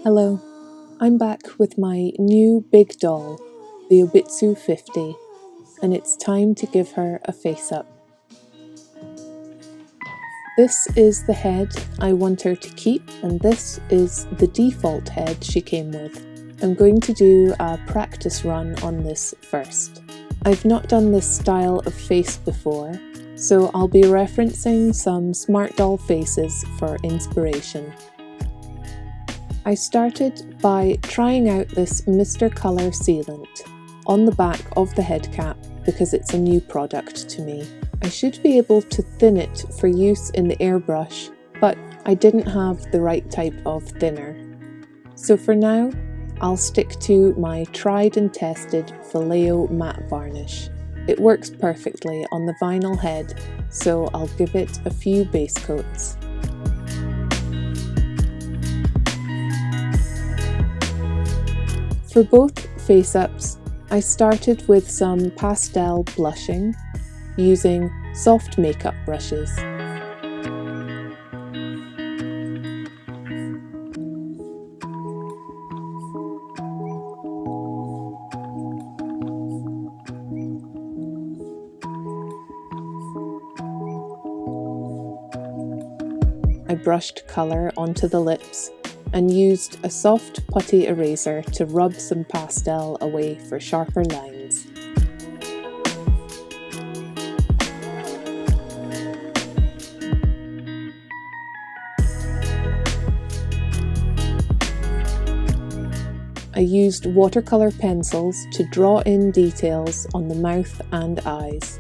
Hello, I'm back with my new big doll, the Obitsu 50, and it's time to give her a face-up. This is the head I want her to keep, and this is the default head she came with. I'm going to do a practice run on this first. I've not done this style of face before, so I'll be referencing some smart doll faces for inspiration. I started by trying out this Mr. Colour sealant on the back of the head cap because it's a new product to me. I should be able to thin it for use in the airbrush, but I didn't have the right type of thinner. So for now, I'll stick to my tried and tested Vallejo matte varnish. It works perfectly on the vinyl head, so I'll give it a few base coats. For both face-ups, I started with some pastel blushing, using soft makeup brushes. I brushed colour onto the lips and used a soft putty eraser to rub some pastel away for sharper lines. I used watercolour pencils to draw in details on the mouth and eyes.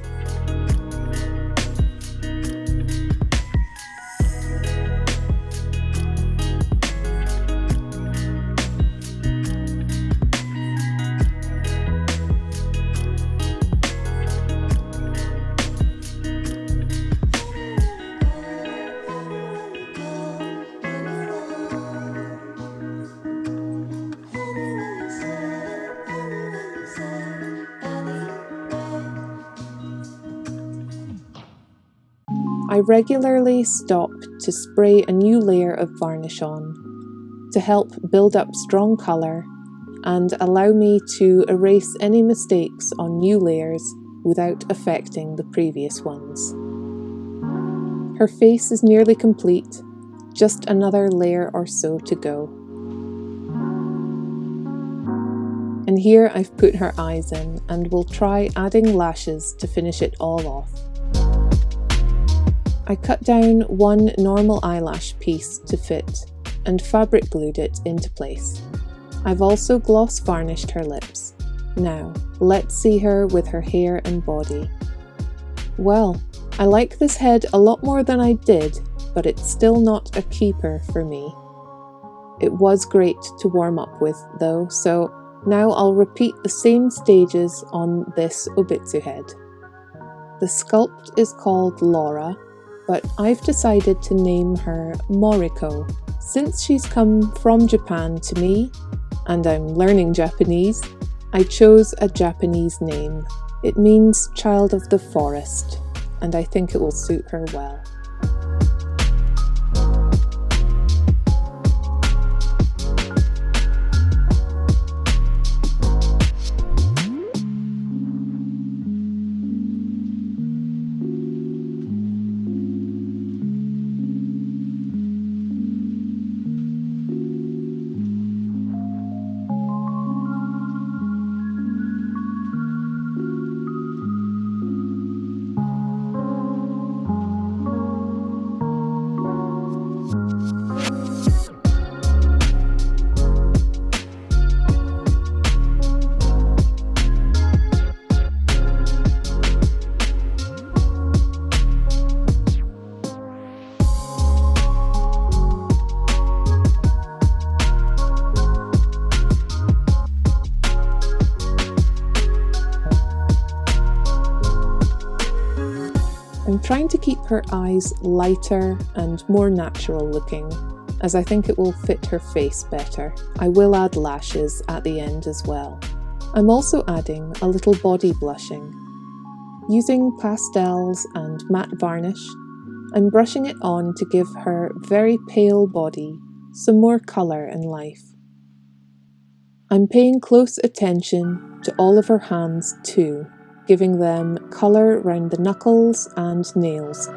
I regularly stop to spray a new layer of varnish on to help build up strong colour and allow me to erase any mistakes on new layers without affecting the previous ones. Her face is nearly complete, just another layer or so to go. And here I've put her eyes in, and will try adding lashes to finish it all off. I cut down one normal eyelash piece to fit and fabric glued it into place. I've also gloss varnished her lips. Now, let's see her with her hair and body. Well, I like this head a lot more than I did, but it's still not a keeper for me. It was great to warm up with though, so now I'll repeat the same stages on this Obitsu head. The sculpt is called Laura, but I've decided to name her Moriko. Since she's come from Japan to me, and I'm learning Japanese, I chose a Japanese name. It means child of the forest, and I think it will suit her well. I'm trying to keep her eyes lighter and more natural looking, as I think it will fit her face better. I will add lashes at the end as well. I'm also adding a little body blushing. Using pastels and matte varnish, I'm brushing it on to give her very pale body some more colour and life. I'm paying close attention to all of her hands too, giving them colour round the knuckles and nails.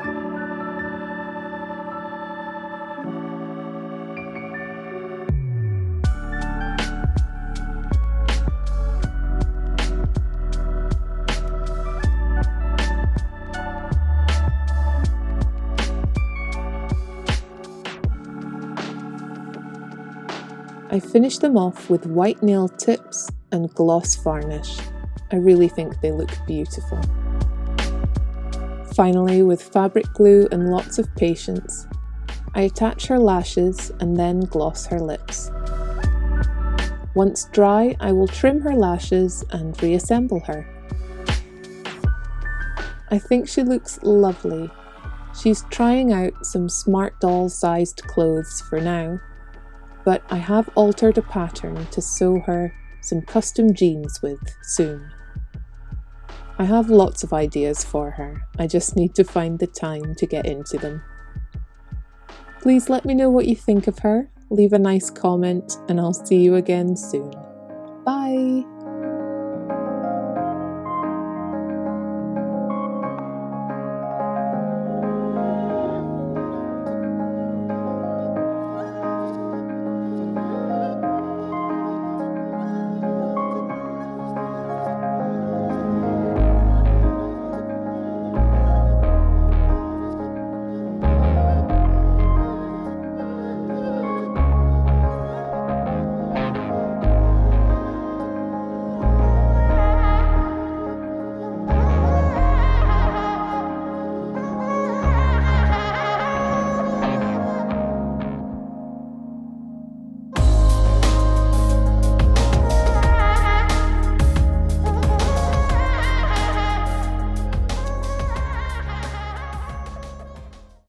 I finished them off with white nail tips and gloss varnish. I really think they look beautiful. Finally, with fabric glue and lots of patience, I attach her lashes and then gloss her lips. Once dry, I will trim her lashes and reassemble her. I think she looks lovely. She's trying out some smart doll-sized clothes for now, but I have altered a pattern to sew her some custom jeans with soon. I have lots of ideas for her, I just need to find the time to get into them. Please let me know what you think of her, leave a nice comment, and I'll see you again soon. Bye!